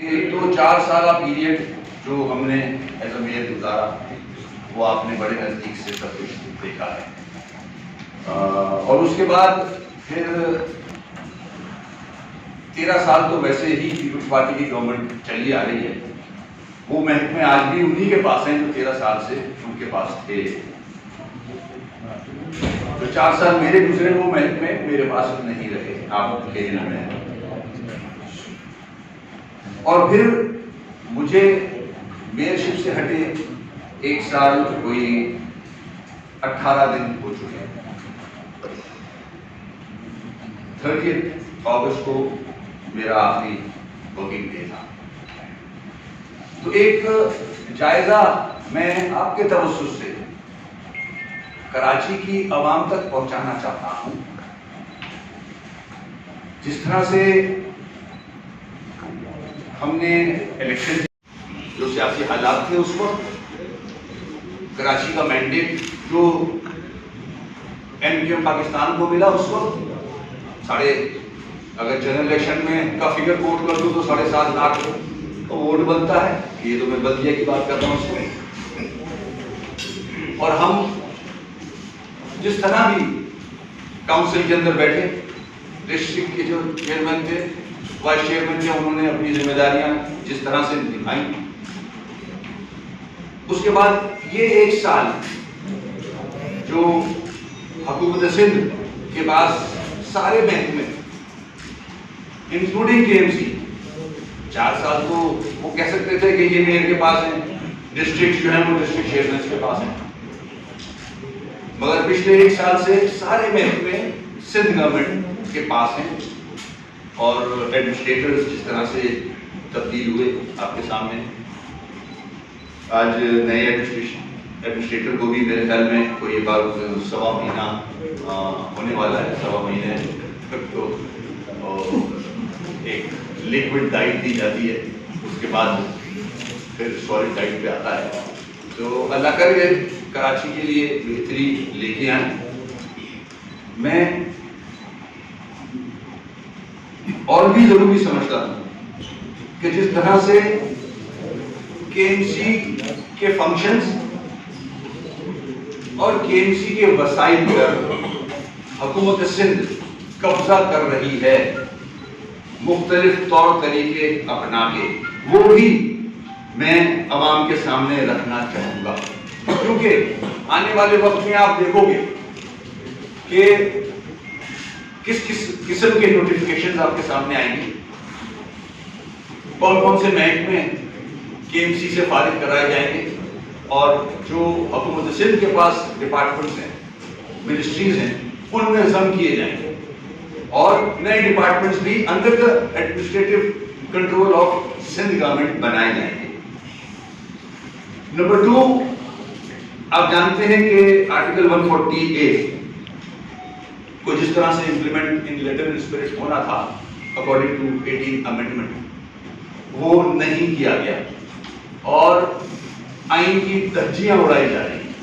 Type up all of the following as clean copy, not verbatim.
एक तो 4 साल पीरियड जो हमने एज अ मेयर गुजारा वो आपने बड़े नज़दीक से सब कुछ देखा है। और उसके बाद फिर 13 साल तो वैसे ही पीपल्स पार्टी की गवर्नमेंट चली आ रही है। वो महकमे आज भी उन्हीं के पास हैं जो 13 साल से उनके पास थे। जो 4 साल मेरे गुजरे वो महकमे मेरे पास नहीं रहे आपके में। और फिर मुझे मेयरशिप से हटे 1 साल कोई 18 दिन हो चुके हैं। 30 अगस्त को मेरा आखिरी वर्किंग डे था। तो एक जायजा मैं आपके तवज्जुह से कराची की आवाम तक पहुंचाना चाहता हूं। जिस तरह से हमने इलेक्शन जो सियासी हालात थे उस वक्त कराची का मैंडेट जो एमक्यूएम पाकिस्तान को मिला उस वक्त अगर जनरल इलेक्शन में का फिगर कोट कर दूं तो 7.5 लाख तो वोट बनता है। ये तो मैं बल्दिया की बात कर रहा हूं उसमें। और हम जिस तरह भी काउंसिल के अंदर बैठे, डिस्ट्रिक्ट के जो चेयरमैन थे, वाइस चेयरमैन थे, उन्होंने अपनी जिम्मेदारियां जिस तरह से निभाई। उसके बाद ये 1 साल जो हुकूमत सिंध के पास सारे महकमे इंक्लूडिंग केएमसी 4 साल तो वो कह सकते थे कि ये मेयर के पास है, डिस्ट्रिक्ट जो है वो डिस्ट्रिक्ट चेयरमैन के पास है। मगर पिछले 1 साल से सारे महकमे सिंध गवर्नमेंट के पास हैं। और एडमिनिस्ट्रेटर्स जिस तरह से तब्दील हुए आपके सामने, आज नए एडमिनिस्ट्रेटर को भी मेरे ख्याल में कोई बार 1.25 महीना होने वाला है। 1.25 महीने तक तो एक लिक्विड डाइट दी जाती है, उसके बाद फिर सॉलिड डाइट पे आता है। तो अल्लाह करे कराची के लिए बेहतरी लेके आए। मैं और भी जरूरी समझता हूं कि जिस तरह से केएमसी के फंक्शंस और केएमसी के वसाइल पर हुकूमत सिंध कब्जा कर रही है मुख्तलिफ तौर तरीके अपना के, वो भी मैं अवाम के सामने रखना चाहूंगा। क्योंकि आने वाले वक्त में आप देखोगे कि किस किस्म के नोटिफिकेशंस आपके सामने आएंगे, कौन कौन से महकमे केएमसी से फारिग कराए जाएंगे, और जो हुकूमत सिंध के पास डिपार्टमेंट्स हैं, मिनिस्ट्रीज हैं, उनमें जम किए जाएंगे और नए डिपार्टमेंट्स भी under the administrative control of Sindh government बनाए जाएंगे। नंबर 2, आप जानते हैं कि आर्टिकल 140A को जिस तरह से implement in letter and spirit होना था अकॉर्डिंग टू 18th अमेंडमेंट, वो नहीं किया गया और आइन की धज्जियां उड़ाई जा रही हैं।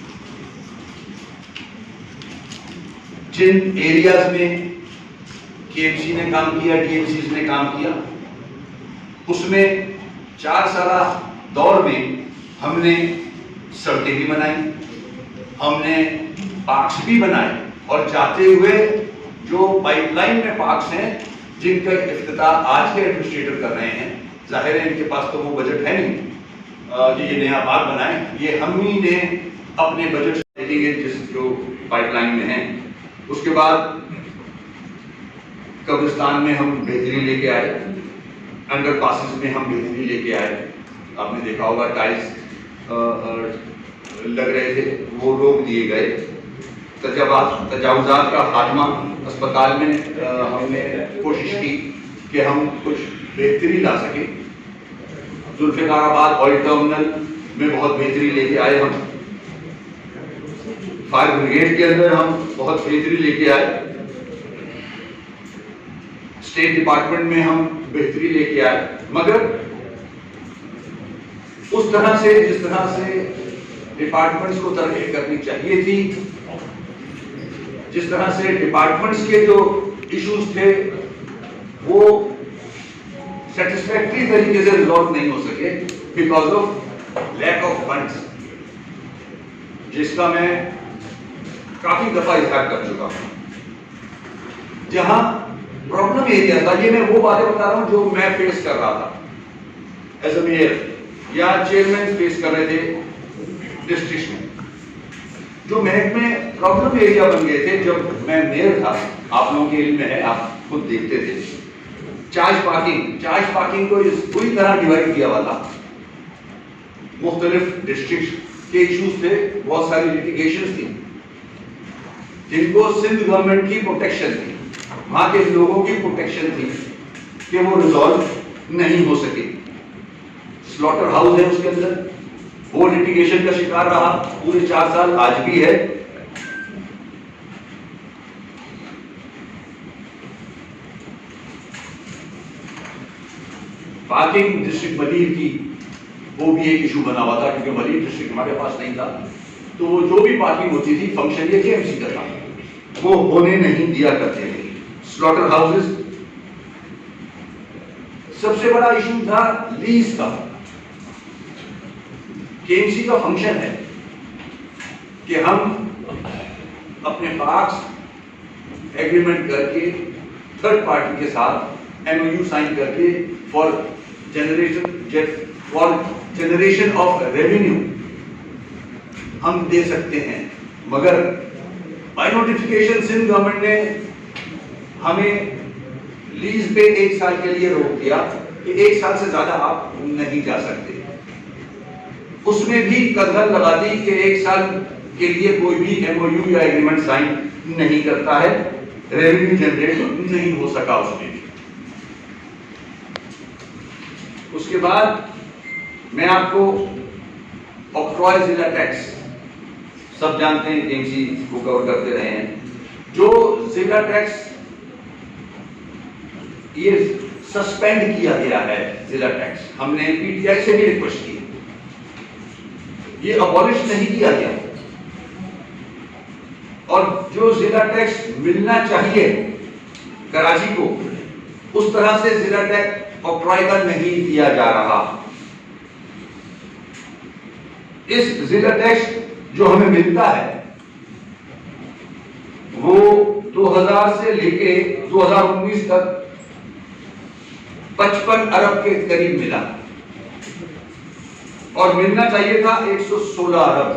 जिन एरियाज में केएमसी ने काम किया, टीएमसी ने काम किया, उसमें 4 साल दौर में हमने सड़कें भी बनाई, हमने पार्क्स भी बनाए, और जाते हुए जो पाइपलाइन में पार्क्स हैं जिनका इफ्तिताह आज के एडमिनिस्ट्रेटर कर रहे हैं, जाहिर है इनके पास तो वो बजट है नहीं कि ये नया पार्क बनाए, ये हम ही ने अपने बजट से देखेंगे जिस जो पाइपलाइन में है। उसके बाद कब्रिस्तान में हम बेहतरी लेके आए, अंडर पासिस में हम बेहतरी लेके आए। आपने देखा होगा टाइल्स लग रहे थे, वो रोक दिए गए। तजावुजात का खात्मा अस्पताल में हमने कोशिश की कि हम कुछ बेहतरी ला सके। जुल्फिकाराबाद ऑयल टर्मिनल में बहुत बेहतरी लेके आए हम। फायर ब्रिगेड के अंदर हम बहुत बेहतरी लेके आए। स्टेट डिपार्टमेंट में हम बेहतरी लेके आए। मगर उस तरह से जिस तरह से डिपार्टमेंट्स को तरक्की करनी चाहिए थी, जिस तरह से डिपार्टमेंट्स के जो इश्यूज थे वो सेटिस्फैक्टरी तरीके से रिजॉल्व नहीं हो सके because of lack of funds, जिसका मैं काफी दफा इजहार कर चुका हूं। जहां प्रॉब्लम एरिया था, ये मैं वो बातें बता रहा हूं जो मैं फेस कर रहा था एज अ मेयर या चेयरमैन फेस कर रहे थे डिस्ट्रिक्ट में। जो महकमे प्रॉब्लम एरिया बन गए थे जब मैं मेयर था, आप लोगों के इल्म में है, आप खुद देखते थे। चार्ज पार्किंग को इस पूरी तरह डिवाइड किया हुआ था। मुख्तलिफ डिस्ट्रिक्ट के इश्यूज थे, बहुत सारी लिटिगेशन थी जिनको सिंध गवर्नमेंट की प्रोटेक्शन थी, वहां के लोगों की प्रोटेक्शन थी कि वो रिजॉल्व नहीं हो सके। स्लॉटर हाउस है उसके अंदर, वो लिटिगेशन का शिकार रहा पूरे 4 साल, आज भी है। पार्किंग डिस्ट्रिक्ट मलीर की, वो भी एक इशू बना हुआ था क्योंकि मलीर डिस्ट्रिक्ट हमारे पास नहीं था, तो जो भी पार्किंग होती थी फंक्शन ये केएमसी का था, वो होने नहीं दिया करते थे। स्लॉटर हाउसेस, सबसे बड़ा इशू था लीज का। केएमसी का फंक्शन है कि हम अपने पास एग्रीमेंट करके थर्ड पार्टी के साथ एमओयू साइन करके फॉर जनरेशन ऑफ रेवेन्यू हम दे सकते हैं, मगर बाय नोटिफिकेशन सिंध गवर्नमेंट ने हमें लीज पे 1 साल के लिए रोक दिया कि 1 साल से ज्यादा आप नहीं जा सकते। उसमें भी कदर लगा दी कि 1 साल के लिए कोई भी एमओयू या एग्रीमेंट साइन नहीं करता है, रेवेन्यू जनरेट नहीं हो सका उसमें भी। उसके बाद मैं आपको ऑक्ट्रॉय जिला टैक्स, सब जानते हैं केएमसी को कवर करते रहे हैं, जो जिला टैक्स ये सस्पेंड किया गया है। जिला टैक्स हमने पीटीआई से भी रिक्वेस्ट की, ये अबॉलिश नहीं किया गया, और जो जिला टैक्स मिलना चाहिए कराची को उस तरह से जिला टैक्स ऑक्ट्रॉय का नहीं दिया जा रहा। इस जिला टैक्स जो हमें मिलता है वो 2000 से लेके 2019 तक 55 अरब के करीब मिला, और मिलना चाहिए था 116 अरब।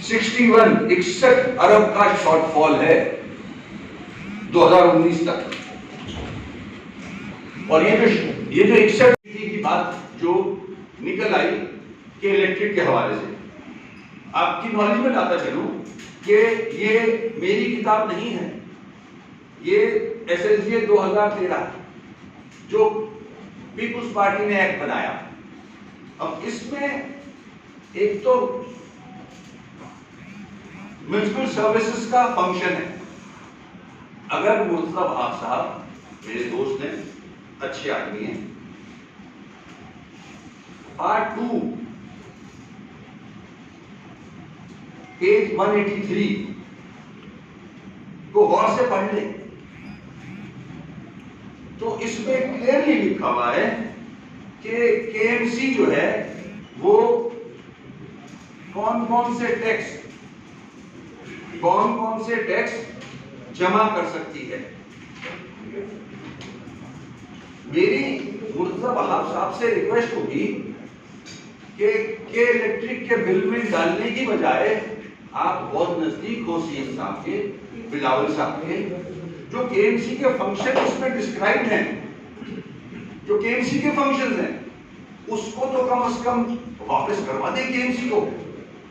61 अरब का शॉर्टफॉल है 2019 तक। और ये जो 61 की बात जो निकल आई कि इलेक्ट्रिक के हवाले से, आपकी नॉलेज में लाता चलूं कि ये मेरी किताब नहीं है, ये एसएलजीए 2013 जो पीपुल्स पार्टी ने एक्ट बनाया। अब इसमें एक तो म्युनिसिपल सर्विसेज का फंक्शन है। अगर मुर्तजा वहाब साहब मेरे दोस्त हैं, अच्छे आदमी हैं, पार्ट 2 पेज 183 को गौर से पढ़ ले तो इसमें क्लियरली लिखा हुआ है कि केएमसी जो है वो कौन कौन से टैक्स जमा कर सकती है। मेरी मुर्तजा वहाब साहब से रिक्वेस्ट होगी कि इलेक्ट्रिक के बिल में डालने की बजाय आप बहुत नजदीक हो सीएम साहब के, बिलावल साहब के, जो केएमसी के फंक्शन उसमें डिस्क्राइब्ड हैं, जो केएमसी के फंक्शंस हैं, उसको तो कम से कम वापस करवा दें केएमसी को,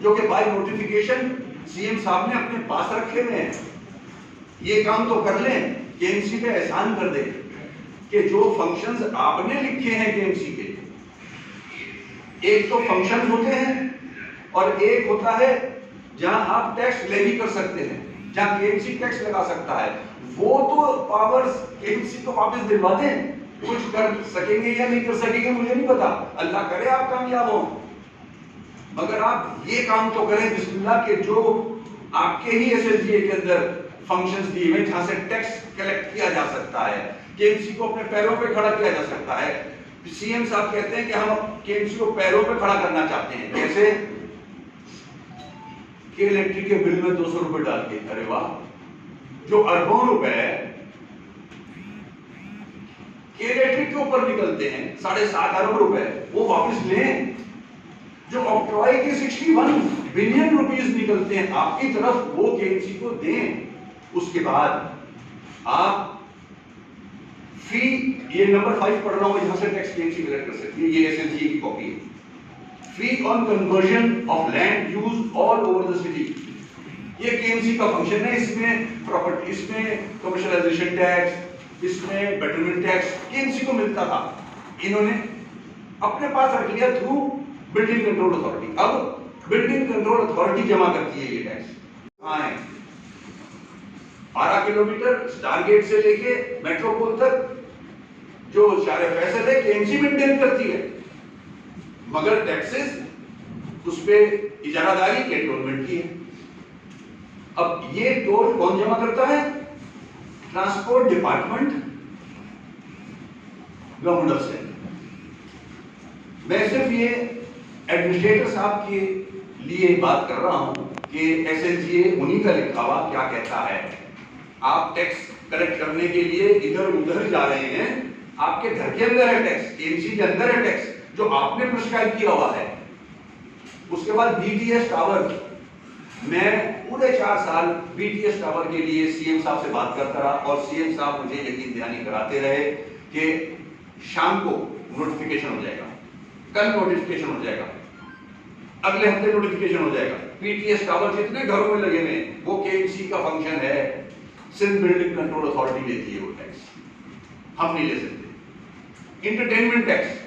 जो कि बाय नोटिफिकेशन सीएम साहब ने अपने पास रखे हुए हैं। ये काम तो कर लें, केएमसी पे एहसान कर दें कि जो फंक्शंस आपने लिखे हैं केएमसी के, एक तो फंक्शन होते हैं और एक होता है जहां आप टैक्स लेवी कर सकते हैं, जहां केएमसी टैक्स लगा सकता है। वो तो पावर्स केएमसी को वापस दिलवा दें। कुछ कर सकेंगे या नहीं कर सकेंगे मुझे नहीं पता, अल्लाह करे आप कामयाब हो, मगर आप ये काम तो करें बिस्मिल्लाह के जो आपके ही एसएलजीए के अंदर फंक्शंस दिए हुए जहां से टैक्स कलेक्ट किया जा सकता है, केएमसी को अपने पैरों पे खड़ा किया जा सकता है। सीएम साहब कहते हैं कि हम केएमसी को पैरों पे खड़ा करना चाहते हैं। कैसे? कि इलेक्ट्रिक के बिल में 200 रुपए डाल के, अरे वाह, जो अरबों रुपए के इलेक्ट्रिक के ऊपर निकलते हैं, 7.5 अरब रुपए, वो वापस लें। जो ऑक्ट्रॉय के 61 बिलियन रुपीस निकलते हैं आपकी तरफ, वो केएमसी को दें। उसके बाद आप फी, ये नंबर 5 पढ़ रहा हूं, यहां से टैक्स केएमसी कलेक्ट कर सकती है, ये एसएलजी की कॉपी है। Fee on conversion of land use all over the city, ये केएमसी का फंक्शन है। इसमें प्रॉपर्टी, इसमें कमर्शियलाइजेशन टैक्स, इसमें बेटरमेंट टैक्स केएमसी को मिलता था, इन्होंने अपने पास रख लिया थ्रू बिल्डिंग कंट्रोल अथॉरिटी। अब बिल्डिंग कंट्रोल अथॉरिटी जमा करती है ये टैक्स। कहां है? 12 किलोमीटर स्टार गेट से लेके मेट्रोपोल तक जो शारे फैसल है केएमसी मेंटेन करती है, मगर टैक्सेस उस पे इजारादारी कैंटोनमेंट की है। अब ये टोल कौन जमा करता है? Transport department, government of state. मैं सिर्फ ये एडमिनिस्ट्रेटर साहब के लिए बात कर रहा हूं कि एसएलजीए उन्हीं का लिखा हुआ क्या कहता है। आप टैक्स कलेक्ट करने के लिए इधर उधर जा रहे हैं, आपके घर के अंदर है टैक्स, केएमसी के अंदर है टैक्स, जो आपने प्रिस्क्राइब किया हुआ है। उसके बाद बीटीएस टावर, मैं पूरे 4 साल बीटीएस टावर के लिए सीएम साहब से बात करता रहा और सीएम साहब मुझे यकीन दहानी कराते रहे कि शाम को नोटिफिकेशन हो जाएगा, कल नोटिफिकेशन हो जाएगा, अगले हफ्ते नोटिफिकेशन हो जाएगा। बीटीएस टावर जितने घरों में लगे हुए वो केएमसी का फंक्शन है, सिंध बिल्डिंग कंट्रोल अथॉरिटी लेती है वो टैक्स, हम नहीं ले सकते। Entertainment tax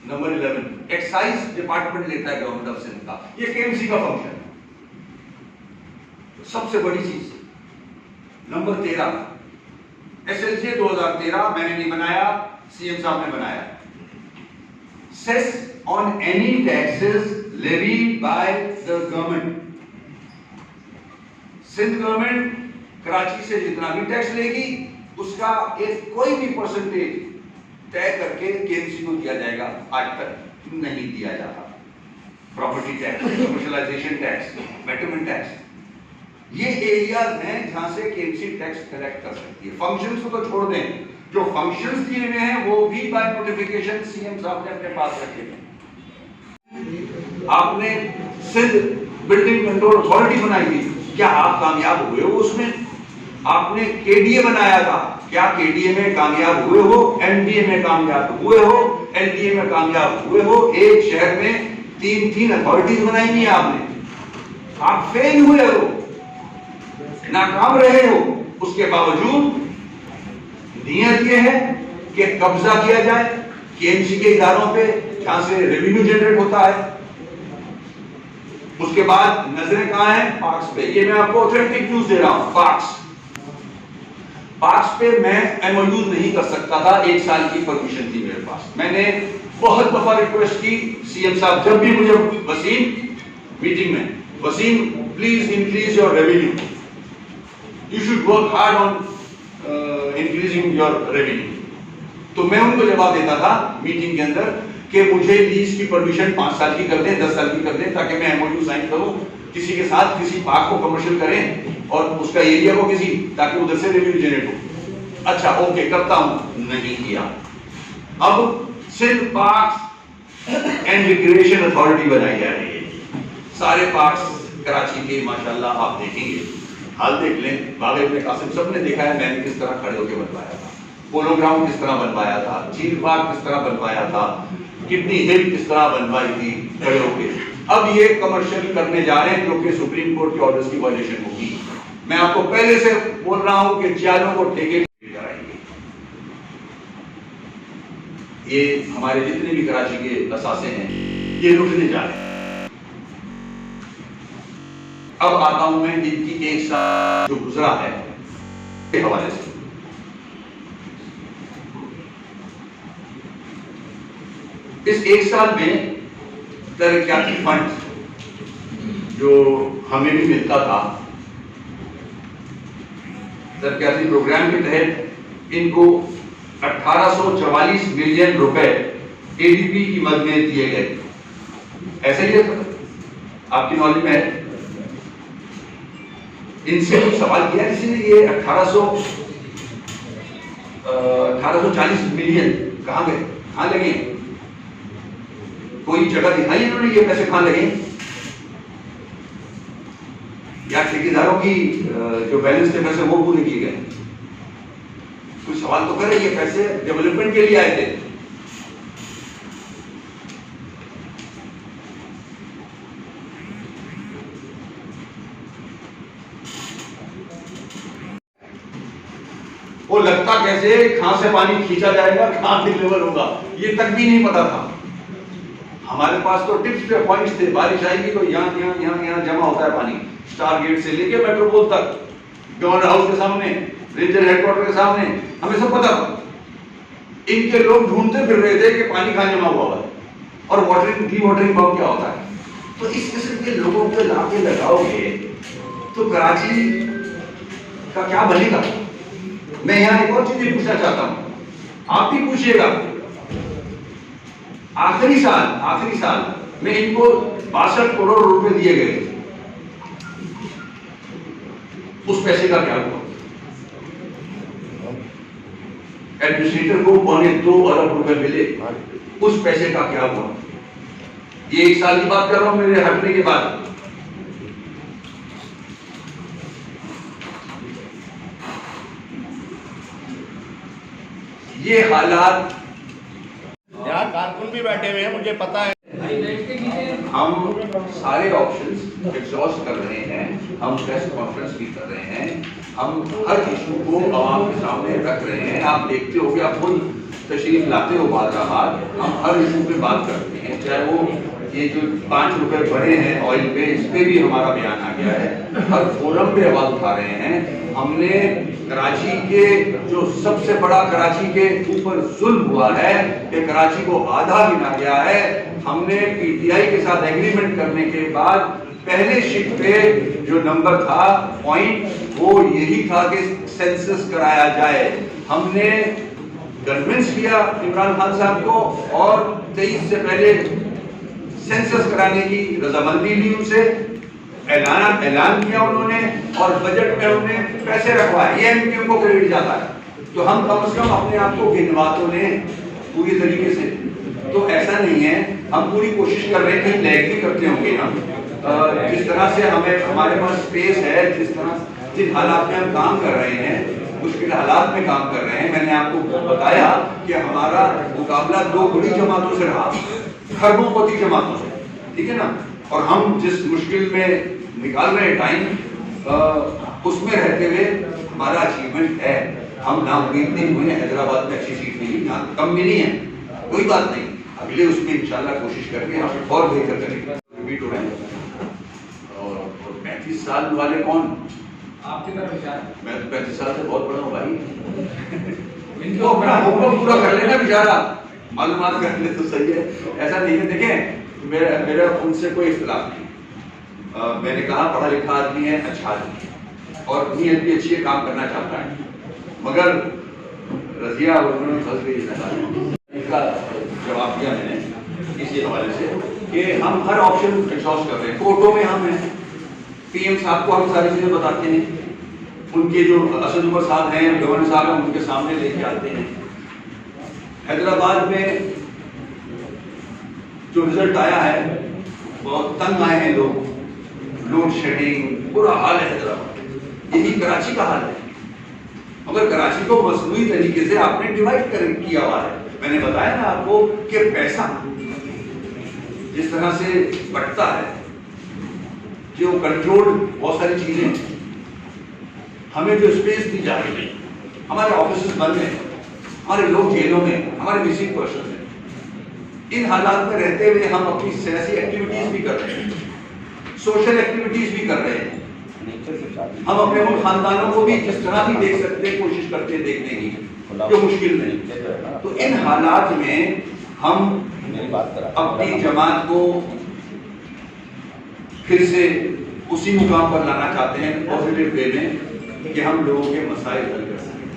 number 11 excise department लेता है गवर्नमेंट ऑफ सिंध का, ये केएमसी का फंक्शन है। सबसे बड़ी चीज नंबर 13 एसएलजे 2013 मैंने नहीं बनाया, सीएम साहब ने बनाया। Cess on any taxes levied by the government, Sindh government Karachi से जितना भी टैक्स लेगी उसका एक कोई भी परसेंटेज तय करके केएमसी को दिया जाएगा। आज तक नहीं दिया जाता। Property tax, commercialisation tax, betterment tax, ये एरियाज हैं जहां से केएमसी टैक्स कलेक्ट कर सकती है। फंक्शंस को तो छोड़ दें, जो फंक्शंस दिए हुए हैं वो भी बाय नोटिफिकेशन सीएम साहब ने अपने पास रखे हैं। आपने सिंध बिल्डिंग कंट्रोल अथॉरिटी बनाई थी, क्या आप कामयाब हुए हो उसमें? आपने केडीए बनाया था, क्या केडीए में कामयाब हुए हो? एमडीए में कामयाब हुए हो? एलडीए में कामयाब हुए हो? एक शहर में 3 अथॉरिटीज बनाई नहीं आपने, आप फेल हुए हो, नाकाम रहे हो। उसके बावजूद नियत यह है कि कब्जा किया जाए केएमसी के इदारों पे जहां से रेवेन्यू जनरेट होता है। उसके बाद नजरें कहां हैं? पार्क्स पे। ये मैं आपको ऑथेंटिक न्यूज दे रहा हूं। पार्क्स पे मैं एमओयू नहीं कर सकता था, 1 साल की परमिशन थी मेरे पास। मैंने बहुत दफा रिक्वेस्ट की, सीएम साहब जब भी मुझे वसीम मीटिंग में, Waseem please increase your revenue, you should work hard on increasing your revenue. तो मैं उनको जवाब देता था मीटिंग के अंदर कि मुझे लीज की परमिशन 5 साल की कर दें, 10 साल की कर दें, ताकि मैं एमओयू साइन करूं किसी के साथ, किसी पार्क को कमर्शियल करें और उसका एरिया को किसी, ताकि उधर से रेवेन्यू जनरेट हो। अच्छा ओके करता हूं, नहीं किया। अब Sindh parks and recreation authority बनाई जा रही है। सारे पार्क्स कराची के माशाल्लाह आप देखेंगे, हाल देख लें, बाग इब्न कासिम सबने देखा है मैंने किस तरह खड़े होकर बनवाया था, पोलो ग्राउंड किस तरह बनवाया था, झील पार्क किस तरह बनवाया था, कितनी हिल किस तरह बनवाई थी खड़े होकर। अब ये कमर्शियल करने जा रहे हैं क्योंकि सुप्रीम कोर्ट के ऑर्डर्स की वायलेशन होगी। मैं आपको पहले से बोल रहा हूं कि जालों को ठेके कराएंगे। ये हमारे जितने भी कराची के असासे हैं ये लुटने जा रहे हैं। अब आता हूं मैं इनकी 1 साल जो गुजरा है के हवाले से। इस 1 साल में तरक्याती फंड जो हमें भी मिलता था, तरक्याती प्रोग्राम के तहत इनको 1844 मिलियन रुपए एडीबी की मद में दिए गए। ऐसे ही है, आपकी नॉलेज में है? इनसे कुछ सवाल किया किसी ने? ये 1840 मिलियन कहाँ गए, कहाँ लगे? कोई जगह दिखाई इन्होंने ये पैसे कहाँ लगे? या ठेकेदारों की जो बैलेंस थे पैसे वो पूरे किए गए? कुछ सवाल तो करें, ये पैसे डेवलपमेंट के लिए आए थे। वो लगता कैसे, कहां से पानी खींचा जाएगा, कहां डिलीवर होगा, ये तक भी नहीं पता था। हमारे पास तो टिप्स पे पॉइंट्स थे, बारिश आएगी तो यहाँ जमा होता है पानी, स्टार गेट से लेके मेट्रोपोल तक, गवर्नर हाउस के सामने, रेंजर हेडक्वार्टर के सामने, हमें सब पता था। इनके लोग ढूंढते फिर रहे थे कि पानी कहां जमा हुआ है और वाटरिंग डी वाटरिंग पंप क्या होता है। तो इस किस्म के लोगों पे लाके लगाओगे तो कराची का क्या बनेगा? मैं यहाँ एक और चीज पूछना चाहता हूं, आप भी पूछिएगा। आखिरी साल में इनको 62 करोड़ रुपए दिए गए, उस पैसे का क्या हुआ? एडमिनिस्ट्रेटर को 2.25 अरब रुपए मिले, उस पैसे का क्या हुआ? ये 1 साल की बात कर रहा हूं मेरे हटने के बाद। ये हालात, यार कारकुन भी बैठे हुए हैं, मुझे पता है। हम सारे ऑप्शंस एग्जॉस्ट कर रहे हैं, हम प्रेस कॉन्फ्रेंस भी कर रहे हैं, हम हर इशू को आवाम के सामने रख रहे हैं। आप देखते हो कि आप खुद तशरीफ लाते हो बाद रात, हम हर इशू पे बात करते हैं, चाहे वो ये जो 5 रुपए बढ़े हैं ऑयल पे, इस पे भी हमारा बयान आ गया है, हर फोरम पे आवाज उठा रहे हैं। हमने कराची के जो सबसे बड़ा कराची के ऊपर जुल्म हुआ है कि कराची को आधा गिना गया है, हमने पीटीआई के साथ एग्रीमेंट करने के बाद पहले शिफ्ट पे जो नंबर था पॉइंट, वो यही था कि सेंसस कराया जाए। हमने कन्विंस किया इमरान खान साहब को और 23 से पहले सेंसस कराने की रजामंदी ली उनसे, ऐलान किया उन्होंने और बजट में उन्होंने पैसे रखवाए। ये एमपीओ को क्रेडिट जाता है, तो हम कम से कम अपने आप को गिनवा तो लें पूरी तरीके से। तो ऐसा नहीं है, हम पूरी कोशिश कर रहे हैं, कहीं लैग भी करते होंगे हम, जिस तरह से हमारे पास स्पेस है, जिस हालात में हम काम कर रहे हैं, मुश्किल हालात में काम कर रहे हैं। मैंने आपको बताया कि हमारा मुकाबला 2 बड़ी जमातों से रहा, खरबों जमातों से, ठीक है ना। और हम जिस मुश्किल में निकाल रहे हैं टाइम, उसमें रहते हुए हमारा अचीवमेंट है। हम ना उम्मीद नहीं हुए, हैदराबाद में अच्छी सीट मिली, ना कम मिली है, कोई बात नहीं, अगले उसमें इंशाल्लाह कोशिश करके हम और बेहतर करेंगे। रिपीट हो रहे हैं। और 35 साल वाले कौन? आपकी तरफ विचार? मैं तो 35 साल से बहुत बड़ा हूँ भाई। इनको अपना होमवर्क पूरा कर लेना बेचारा, मालूमात कर ले तो सही है, ऐसा नहीं है। देखें, मेरा उनसे कोई इख्तिलाफ नहीं। मैंने कहा पढ़ा लिखा आदमी है, अच्छा आदमी है और नीयत भी अच्छी है, काम करना चाहता है, मगर रजिया उन्होंने फंस गई इसका जवाब दिया मैंने इसी हवाले से कि हम हर ऑप्शन एग्जॉस्ट कर रहे हैं। कोर्टों में हम हैं, पीएम साहब को हम सारी चीजें बताते हैं, उनके जो असद उमर साहब हैं, गवर्नर साहब हैं, उनके सामने लेके आते हैं। हैदराबाद में जो रिजल्ट आया है, बहुत तंग आए हैं लोग, लोड शेडिंग, बुरा हाल है हैदराबाद। यही कराची का हाल है, मगर कराची को मसनूई तरीके से आपने डिवाइड किया हुआ है। मैंने बताया ना आपको कि पैसा जिस तरह से बढ़ता है, जो कंट्रोल बहुत सारी चीजें, हमें जो स्पेस दी जा रही है, हमारे ऑफिस बंद हैं, हमारे लोग जेलों में, हमारे मिसिंग पर्सन हैं। इन हालात में रहते हुए हम अपनी सियासी एक्टिविटीज भी कर रहे हैं, सोशल एक्टिविटीज भी कर रहे हैं। हम अपने उन खानदानों को भी जिस तरह भी देख सकते हैं, कोशिश करते हैं देखने की, जो मुश्किल नहीं। तो इन हालात में हम अपनी जमात को फिर से उसी मुकाम पर लाना चाहते हैं, पॉजिटिव वे में, कि हम लोगों के मसाइल हल कर सकें।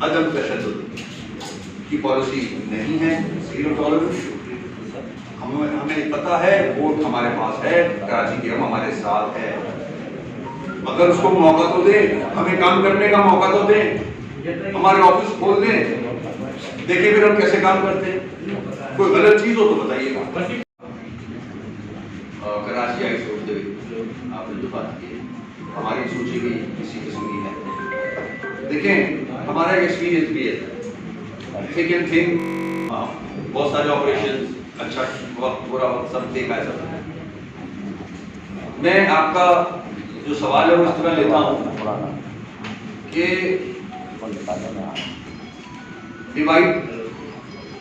अदम तशद्दुद की पॉलिसी नहीं है, जीरो टॉलरेंस। हमें पता है वोट हमारे पास है, कराची के हम हमारे साथ है, मगर उसको मौका तो दें, हमें काम करने का मौका तो दें, हमारे ऑफिस खोल दें, देखिए फिर हम कैसे काम करते हैं। कोई गलत चीज हो तो बताइएगा। कराची आई सोचते हुए आपने जो बात की हमारी सोची भी इसी किस्म की है। देखें हमारा एक एक्सपीरियंस भी है, थिक एंड थिन, बहुत सारे ऑपरेशन, अच्छा वक्त बुरा वक्त सब देखा है सब। मैं आपका जो सवाल है वो इस तरह लेता हूँ कि डिवाइड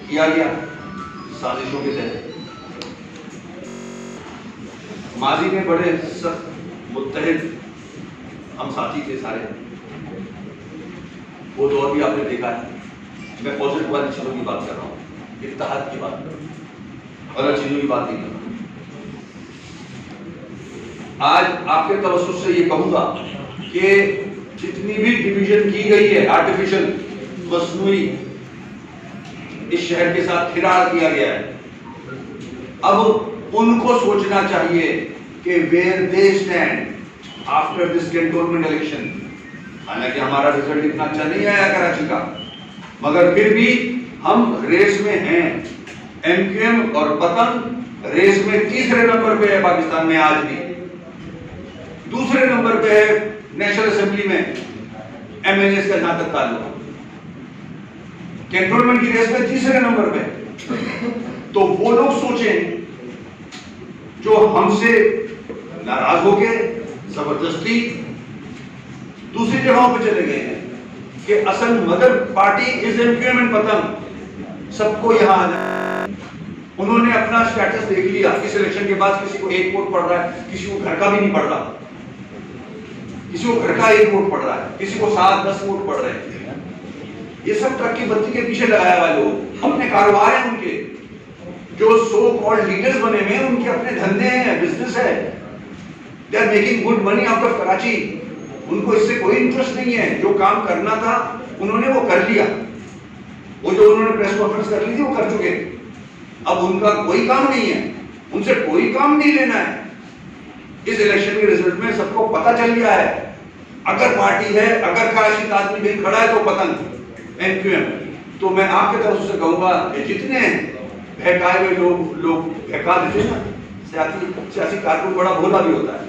किया गया साजिशों के तहत, माजी में बड़े सख्त मुत्तहिद हम साथी थे सारे, वो दौर भी आपने देखा है। मैं पॉजिटिव वाली चीज़ों की बात कर रहा हूँ, इत्तेहाद की बात कर रहा हूँ, गलत चीज़ों की बात नहीं कर रहा। आज आपके तवज्जुह से ये कहूँगा कि जितनी भी डिवीजन की गई है आर्टिफिशियल मसनूई इस शहर के साथ खिलाड़ किया गया है, अब उनको सोचना चाहिए कि where they stand after this cantonment election. हालांकि हमारा रिजल्ट इतना अच्छा नहीं आया कराची का, मगर फिर भी हम रेस में हैं। एमक्यूएम और पतन रेस में तीसरे नंबर पे है पाकिस्तान में आज भी, दूसरे नंबर पे है नेशनल असेंबली में एमएनएस का जहां तक ताल्लुक, कैंटोनमेंट की रेस में तीसरे नंबर पे। तो वो लोग सोचें जो हमसे नाराज हो गए, जबरदस्ती दूसरी जगहों पे चले गए हैं, कि असल mother party is MQM and पतन, सबको यहां आ जाए। उन्होंने अपना स्टेटस देख लिया, इस इलेक्शन के बाद किसी को एक वोट पड़ रहा है, किसी को घर का भी नहीं पड़ रहा, किसी को घर का एक वोट पड़ रहा है, किसी को 7-10 वोट पड़ रहे हैं। ये सब ट्रक की बत्ती के पीछे लगाया हुआ लोग, अपने कारोबार हैं उनके, जो सो कॉल्ड लीडर्स बने हुए हैं उनके अपने धंधे हैं, बिजनेस है, they are making good money out of Karachi. उनको इससे कोई इंटरेस्ट नहीं है, जो काम करना था उन्होंने वो कर लिया, वो जो उन्होंने प्रेस कॉन्फ्रेंस कर ली थी वो कर चुके, अब उनका कोई काम नहीं है, उनसे कोई काम नहीं लेना है। इस इलेक्शन के रिजल्ट में सबको पता चल गया है, अगर पार्टी है, अगर कराची आदमी भी खड़ा है तो पतन एमक्यूएम। तो मैं आपके तरफ से कहूंगा कि जितने बहकाए हुए लोग बहका देते हैं ना, सियासी कारकुन बड़ा भोला भी होता है,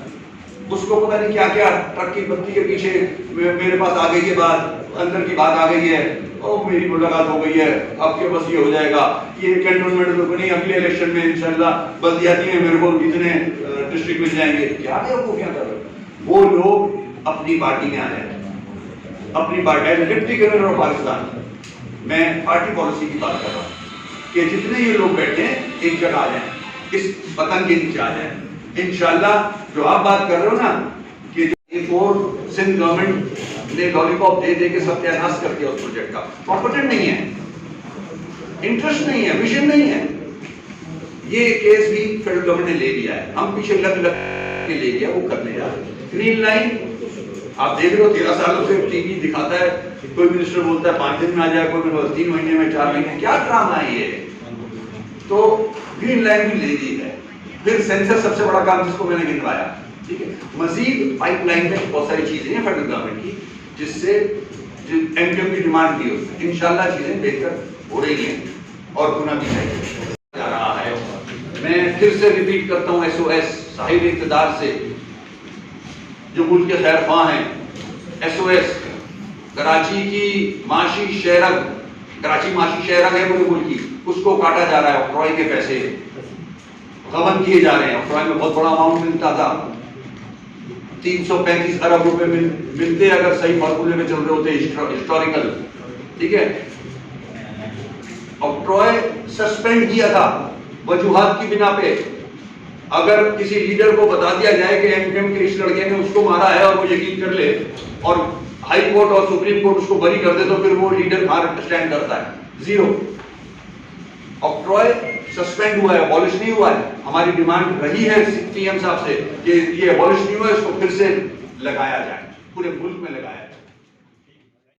उसको पता नहीं क्या क्या ट्रक की बत्ती के पीछे मेरे पास आ गई है बात, अंदर की बात आ गई है, और मेरी मुलाकात हो गई है, अब के बस ये हो जाएगा, ये कैंटोनमेंट तो नहीं, अगले इलेक्शन में इंशाल्लाह बल्दियाती में मेरे को इतने डिस्ट्रिक्ट मिल जाएंगे। क्या बेवकूफियां कर रहे वो लोग, अपनी पार्टी में आ जाए, अपनी party deputy governor of Pakistan. मैं पार्टी पॉलिसी की बात कर रहा हूँ कि जितने ये लोग बैठे हैं एक जगह आ जाए, इस पतन के नीचे आ जाए इंशाल्लाह। जो आप बात कर रहे हो ना कि सिंध गवर्नमेंट ने लॉलीपॉप दे दे के सत्यानाश कर दिया उस प्रोजेक्ट का, कॉम्पिटेंट नहीं है, इंटरेस्ट नहीं है, विजन नहीं है। ये केस भी फेडरल गवर्नमेंट ने ले लिया है, हम पीछे लग के ले लिया, वो करने जा रहे हैं। ग्रीन लाइन आप देख रहे हो, 13 सालों से टीवी दिखाता है, कोई मिनिस्टर बोलता है 5 दिन में आ जाए, कोई 3 महीने में, 4 महीने, क्या ड्रामा है ये। तो ग्रीन लाइन भी ले दी है। फिर सेंसर सबसे बड़ा काम जिसको मैंने गिनवाया, ठीक है। मजीद पाइपलाइन में बहुत सारी चीजें हैं फेडरल गवर्नमेंट की, जिससे एमक्यूएम की डिमांड की हो, इंशाल्लाह चीजें बेहतर हो रही हैं और होना भी चाहिए जा रहा है। मैं फिर से रिपीट करता हूँ, SOS साहिब इक़्तिदार से जो मुल्क के खैर ख्वाह हैं, SOS कराची की माशी शहरक, कराची माशी शहरक है पूरे मुल्क की, उसको काटा जा रहा है, ऑक्ट्रॉय के पैसे गबन किए जा रहे हैं। ऑक्ट्रॉय में बहुत बड़ा अमाउंट मिलता था, 335 अरब रुपए मिलते अगर सही फॉर्मूले में चल रहे होते हिस्टोरिकल, ठीक है। ऑक्ट्रॉय सस्पेंड किया था वजूहात की बिना पे। अगर किसी लीडर को बता दिया जाए कि एमक्यूएम के इस लड़के ने उसको मारा है और वो यकीन कर ले और हाई कोर्ट और सुप्रीम कोर्ट उसको बरी कर दे, तो फिर वो लीडर बाहर स्टैंड करता है, जीरो। ऑक्ट्रॉय सस्पेंड हुआ है, अबॉलिश नहीं हुआ है। हमारी डिमांड रही है पीएम साहब से कि ये अबॉलिश नहीं हुआ है, इसको फिर से लगाया जाए, पूरे मुल्क में लगाया जाए।